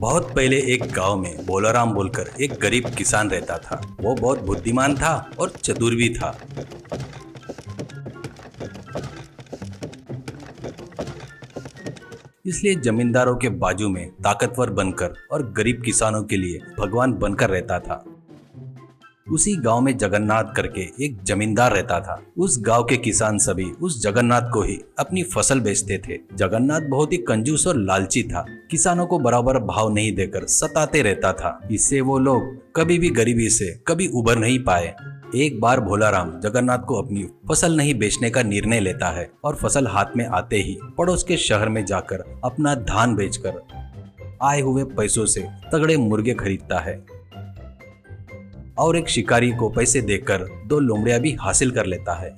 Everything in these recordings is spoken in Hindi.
बहुत पहले एक गांव में भोलाराम बोलकर एक गरीब किसान रहता था। वो बहुत बुद्धिमान था और चतुर भी था। इसलिए जमींदारों के बाजू में ताकतवर बनकर और गरीब किसानों के लिए भगवान बनकर रहता था। उसी गांव में जगन्नाथ करके एक जमींदार रहता था। उस गांव के किसान सभी उस जगन्नाथ को ही अपनी फसल बेचते थे। जगन्नाथ बहुत ही कंजूस और लालची था। किसानों को बराबर भाव नहीं देकर सताते रहता था। इससे वो लोग कभी भी गरीबी से कभी उबर नहीं पाए। एक बार भोलाराम जगन्नाथ को अपनी फसल नहीं बेचने का निर्णय लेता है और फसल हाथ में आते ही पड़ोस के शहर में जाकर अपना धान बेचकर आए हुए पैसों से तगड़े मुर्गे खरीदता है और एक शिकारी को पैसे देकर 2 लोमड़ियां भी हासिल कर लेता है।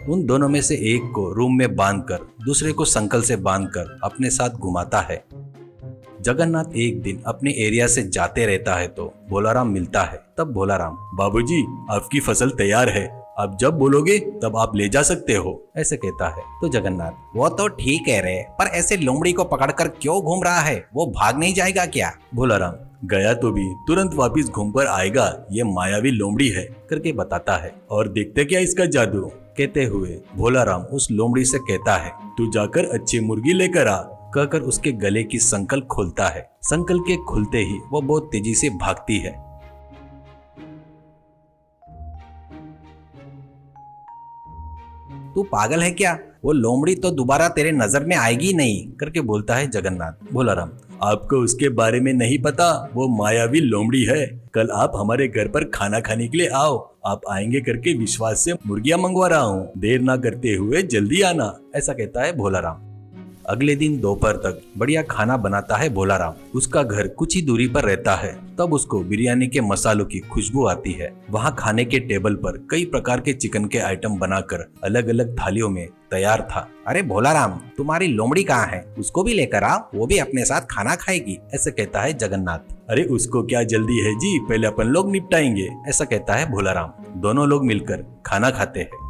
उन दोनों में से एक को रूम में बांधकर दूसरे को संकल से बांधकर अपने साथ घुमाता है। जगन्नाथ एक दिन अपने एरिया से जाते रहता है तो भोलाराम मिलता है। तब भोलाराम, बाबूजी आपकी फसल तैयार है, आप जब बोलोगे तब आप ले जा सकते हो, ऐसे कहता है। तो जगन्नाथ, वो तो ठीक कह रहे, पर ऐसे लोमड़ी को पकड़कर क्यों घूम रहा है? वो भाग नहीं जाएगा क्या? भोलाराम, गया तो भी तुरंत वापिस घूमकर आएगा, ये मायावी लोमड़ी है, करके बताता है। और देखते क्या इसका जादू। कहते हुए भोलाराम उस लोमड़ी से कहता है, तू जाकर अच्छी मुर्गी लेकर आ, कहकर उसके गले की संकल खोलता है। संकल के खुलते ही वो बहुत तेजी से भागती है। तू पागल है क्या? वो लोमड़ी तो दोबारा तेरे नजर में आएगी नहीं, करके बोलता है जगन्नाथ। भोलाराम, आपको उसके बारे में नहीं पता, वो मायावी लोमड़ी है। कल आप हमारे घर पर खाना खाने के लिए आओ, आप आएंगे करके विश्वास से मुर्गियां मंगवा रहा हूँ, देर ना करते हुए जल्दी आना, ऐसा कहता है भोलाराम। अगले दिन दोपहर तक बढ़िया खाना बनाता है भोलाराम। उसका घर कुछ ही दूरी पर रहता है। तब उसको बिरयानी के मसालों की खुशबू आती है। वहाँ खाने के टेबल पर कई प्रकार के चिकन के आइटम बनाकर अलग अलग थालियों में तैयार था। अरे भोलाराम, तुम्हारी लोमड़ी कहाँ है? उसको भी लेकर आओ, वो भी अपने साथ खाना खाएगी, ऐसे कहता है जगन्नाथ। अरे उसको क्या जल्दी है जी, पहले अपन लोग निपटाएंगे, ऐसा कहता है भोलाराम। दोनों लोग मिलकर खाना खाते हैं।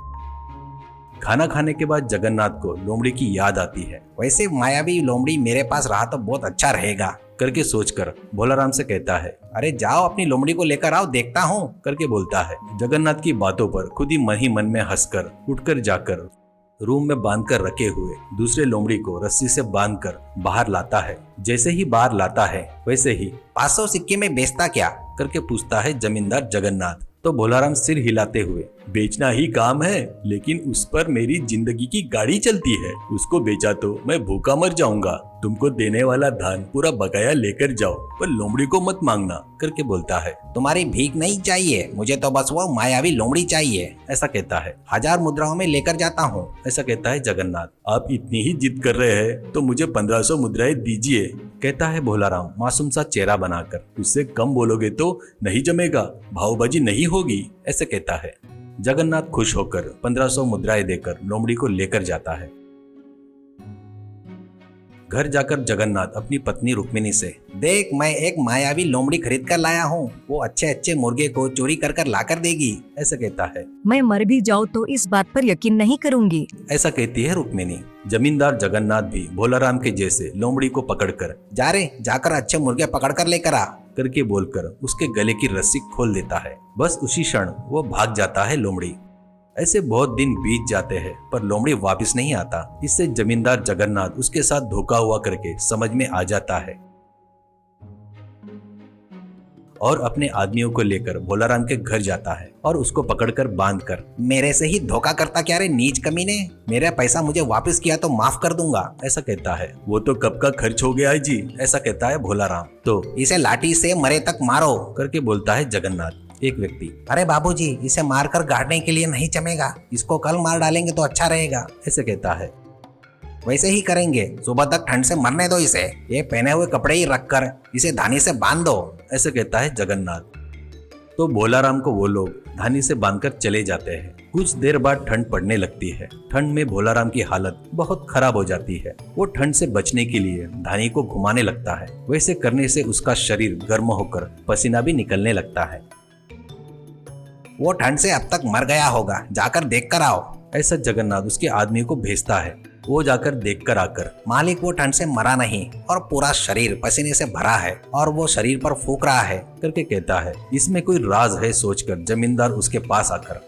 खाना खाने के बाद जगन्नाथ को लोमड़ी की याद आती है। वैसे मायावी लोमड़ी मेरे पास रहा तो बहुत अच्छा रहेगा, करके सोचकर भोलाराम से कहता है, अरे जाओ अपनी लोमड़ी को लेकर आओ, देखता हूँ, करके बोलता है। जगन्नाथ की बातों पर खुद ही मन में हंसकर उठकर जाकर रूम में बांधकर रखे हुए दूसरे लोमड़ी को रस्सी से बांधकर बाहर लाता है। जैसे ही बाहर लाता है वैसे ही 500 सिक्के में बेचता क्या, करके पूछता है जमींदार जगन्नाथ। तो भोलाराम सिर हिलाते हुए, बेचना ही काम है, लेकिन उस पर मेरी जिंदगी की गाड़ी चलती है, उसको बेचा तो मैं भूखा मर जाऊंगा। तुमको देने वाला धान पूरा बकाया लेकर जाओ, पर लोमड़ी को मत मांगना, करके बोलता है। तुम्हारी भीख नहीं चाहिए मुझे, तो बस वो मायावी लोमड़ी चाहिए, ऐसा कहता है। 1000 मुद्राओं में लेकर जाता हूँ, ऐसा कहता है जगन्नाथ। आप इतनी ही जिद कर रहे हैं तो मुझे 1500 मुद्राएं दीजिए, कहता है भोलाराम मासूम सा चेहरा बनाकर। उससे कम बोलोगे तो नहीं जमेगा, भावबाजी नहीं होगी, ऐसे कहता है। जगन्नाथ खुश होकर 1500 मुद्राएं देकर लोमड़ी को लेकर जाता है। घर जाकर जगन्नाथ अपनी पत्नी रुक्मिणी से, देख मैं एक मायावी लोमड़ी खरीद कर लाया हूँ, वो अच्छे अच्छे मुर्गे को चोरी कर कर ला कर देगी, ऐसा कहता है। मैं मर भी जाऊँ तो इस बात पर यकीन नहीं करूँगी, ऐसा कहती है रुक्मिणी। जमींदार जगन्नाथ भी भोलाराम के जैसे लोमड़ी को पकड़कर, जा रे जाकर अच्छे मुर्गे पकड़ कर लेकर आ, करके बोलकर उसके गले की रस्सी खोल देता है। बस उसी क्षण वो भाग जाता है लोमड़ी। ऐसे बहुत दिन बीत जाते हैं पर लोमड़ी वापस नहीं आता। इससे जमींदार जगन्नाथ उसके साथ धोखा हुआ करके समझ में आ जाता है और अपने आदमियों को लेकर भोलाराम के घर जाता है और उसको पकड़कर बांधकर, मेरे से ही धोखा करता क्या रे नीच कमीने, मेरा पैसा मुझे वापस किया तो माफ कर दूंगा, ऐसा कहता है। वो तो कब का खर्च हो गया है जी, ऐसा कहता है भोलाराम। तो इसे लाठी से मरे तक मारो, करके बोलता है जगन्नाथ। एक व्यक्ति, अरे बाबूजी इसे मारकर गाड़ने के लिए नहीं जमेगा, इसको कल मार डालेंगे तो अच्छा रहेगा, ऐसे कहता है। वैसे ही करेंगे, सुबह तक ठंड से मरने दो इसे, ये पहने हुए कपड़े ही रखकर इसे धानी से बांध दो, ऐसे कहता है जगन्नाथ। तो भोलाराम को वो लोग धानी से बांधकर चले जाते हैं। कुछ देर बाद ठंड पड़ने लगती है। ठंड में भोलाराम की हालत बहुत खराब हो जाती है। वो ठंड से बचने के लिए धानी को घुमाने लगता है। वैसे करने से उसका शरीर गर्म होकर पसीना भी निकलने लगता है। वो ठंड से अब तक मर गया होगा, जाकर देख कर आओ, ऐसा जगन्नाथ उसके आदमी को भेजता है। वो जाकर देखकर आकर, मालिक वो ठंड से मरा नहीं और पूरा शरीर पसीने से भरा है और वो शरीर पर फूंक रहा है करके कहता है। इसमें कोई राज है सोचकर जमींदार उसके पास आकर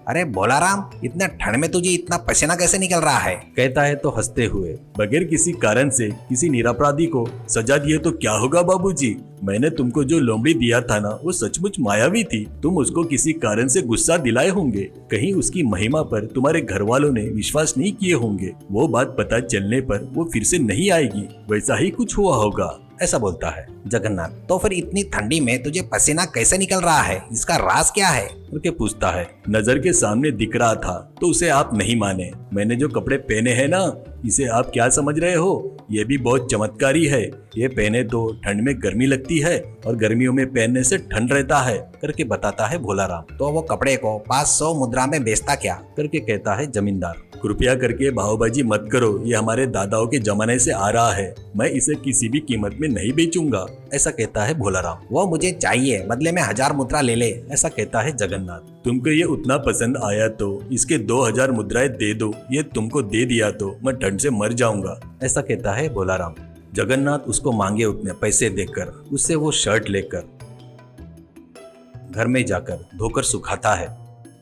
अरे भोलाराम, इतने ठंड में तुझे इतना पसीना कैसे निकल रहा है? कहता है तो हंसते हुए, बगैर किसी कारण से किसी निरपराधी को सजा दिए तो क्या होगा बाबूजी? मैंने तुमको जो लोमड़ी दिया था ना, वो सचमुच मायावी थी। तुम उसको किसी कारण से गुस्सा दिलाए होंगे, कहीं उसकी महिमा पर तुम्हारे घर वालों ने विश्वास नहीं किए होंगे। वो बात पता चलने पर वो फिर से नहीं आएगी, वैसा ही कुछ हुआ होगा, ऐसा बोलता है जगन्नाथ, तो फिर इतनी ठंडी में तुझे पसीना कैसे निकल रहा है? इसका राज क्या है? करके पूछता है। नजर के सामने दिख रहा था तो उसे आप नहीं माने। मैंने जो कपड़े पहने हैं ना, इसे आप क्या समझ रहे हो? ये भी बहुत चमत्कारी है। ये पहने तो ठंड में गर्मी लगती है और गर्मियों में पहनने से ठंड रहता है, करके बताता है भोलाराम। तो वो कपड़े को 500 मुद्रा में बेचता क्या? करके कहता है जमींदार। कृपया करके भावबाजी मत करो, ये हमारे दादाओं के जमाने से आ रहा है। मैं इसे किसी भी कीमत में नहीं बेचूंगा, ऐसा कहता है भोलाराम। वो मुझे चाहिए, बदले में 1000 मुद्रा ले ले, ऐसा कहता है जगन्नाथ। तुमको ये उतना पसंद आया तो इसके 2000 मुद्राएं दे दो। ये तुमको दे दिया तो मैं ठंड से मर जाऊंगा, ऐसा कहता है भोलाराम। जगन्नाथ उसको मांगे उतने पैसे देकर उससे वो शर्ट लेकर घर में जाकर धोकर सुखाता है।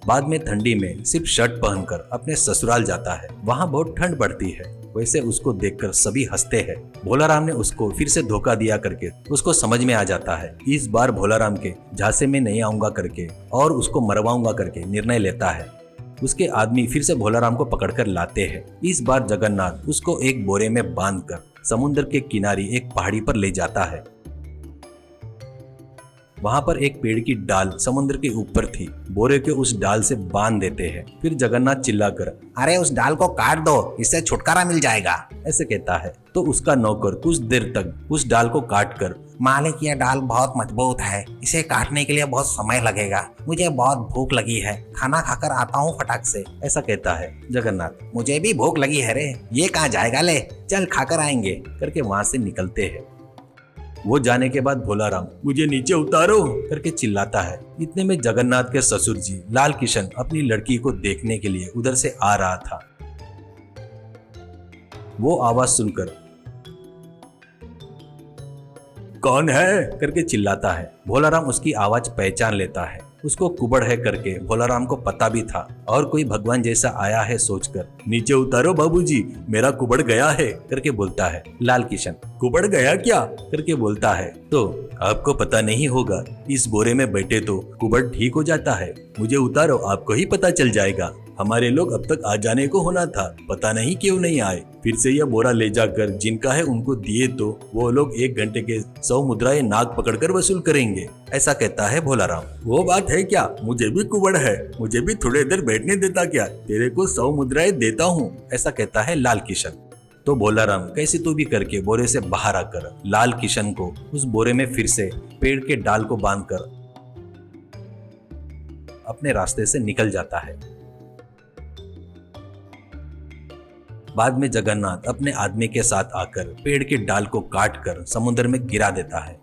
बाद में ठंडी में सिर्फ शर्ट पहनकर अपने ससुराल जाता है। वहाँ बहुत ठंड पड़ती है, वैसे उसको देखकर सभी हंसते हैं। भोलाराम ने उसको फिर से धोखा दिया करके उसको समझ में आ जाता है। इस बार भोलाराम के झांसे में नहीं आऊंगा करके और उसको मरवाऊंगा करके निर्णय लेता है। उसके आदमी फिर से भोलाराम को पकड़कर लाते हैं। इस बार जगन्नाथ उसको एक बोरे में बांधकर समुद्र के किनारे एक पहाड़ी पर ले जाता है। वहां पर एक पेड़ की डाल समुद्र के ऊपर थी। बोरे के उस डाल से बांध देते हैं। फिर जगन्नाथ चिल्लाकर, अरे उस डाल को काट दो, इससे छुटकारा मिल जाएगा, ऐसे कहता है। तो उसका नौकर कुछ देर तक उस डाल को काट कर, मालिक ये डाल बहुत मजबूत है, इसे काटने के लिए बहुत समय लगेगा, मुझे बहुत भूख लगी है, खाना खाकर आता हूँ फटाक से, ऐसा कहता है जगन्नाथ। मुझे भी भूख लगी है रे, ये कहाँ जाएगा, ले चल खाकर आएंगे, करके वहां से निकलते हैं। वो जाने के बाद भोलाराम, मुझे नीचे उतारो करके चिल्लाता है। इतने में जगन्नाथ के ससुर जी लाल किशन अपनी लड़की को देखने के लिए उधर से आ रहा था। वो आवाज सुनकर कौन है करके चिल्लाता है। भोलाराम उसकी आवाज पहचान लेता है। उसको कुबड़ है करके भोलाराम को पता भी था और कोई भगवान जैसा आया है सोचकर, नीचे उतारो बाबूजी, मेरा कुबड़ गया है करके बोलता है। लाल किशन, कुबड़ गया क्या करके बोलता है। तो आपको पता नहीं होगा, इस बोरे में बैठे तो कुबड़ ठीक हो जाता है। मुझे उतारो, आपको ही पता चल जाएगा। हमारे लोग अब तक आ जाने को होना था, पता नहीं क्यों नहीं आए। फिर से यह बोरा ले जाकर जिनका है उनको दिए तो वो लोग 1 घंटे के 100 मुद्राएं नाक पकड़कर वसूल करेंगे, ऐसा कहता है भोलाराम। वो बात है क्या, मुझे भी कुबड़ है, मुझे भी थोड़ी देर बैठने देता क्या, तेरे को 100 मुद्राएं देता हूँ, ऐसा कहता है लाल किशन। तो भोलाराम कैसे तो भी करके बोरे से बाहर आकर लाल किशन को उस बोरे में फिर से पेड़ के डाल को बांधकर अपने रास्ते से निकल जाता है। बाद में जगन्नाथ अपने आदमी के साथ आकर पेड़ के डाल को काटकर समुद्र में गिरा देता है।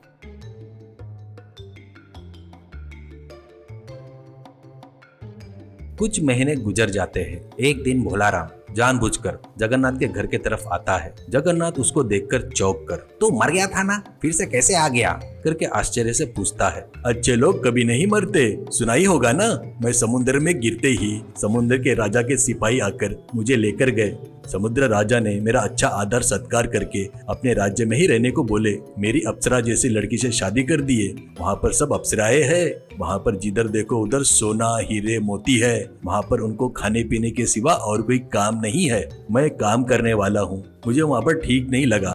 कुछ महीने गुजर जाते हैं। एक दिन भोलाराम जानबूझकर जगन्नाथ के घर के तरफ आता है। जगन्नाथ उसको देखकर चौंक कर, तू मर गया था ना, फिर से कैसे आ गया करके आश्चर्य से पूछता है। अच्छे लोग कभी नहीं मरते, सुना ही होगा ना। मैं समुद्र में गिरते ही समुद्र के राजा के सिपाही आकर मुझे लेकर गए। समुद्र राजा ने मेरा अच्छा आदर सत्कार करके अपने राज्य में ही रहने को बोले। मेरी अप्सरा जैसी लड़की से शादी कर दिए। वहाँ पर सब अप्सराएं हैं। वहाँ पर जिधर देखो उधर सोना हीरे मोती है। वहाँ पर उनको खाने पीने के सिवा और कोई काम नहीं है। मैं काम करने वाला हूँ, मुझे वहाँ पर ठीक नहीं लगा।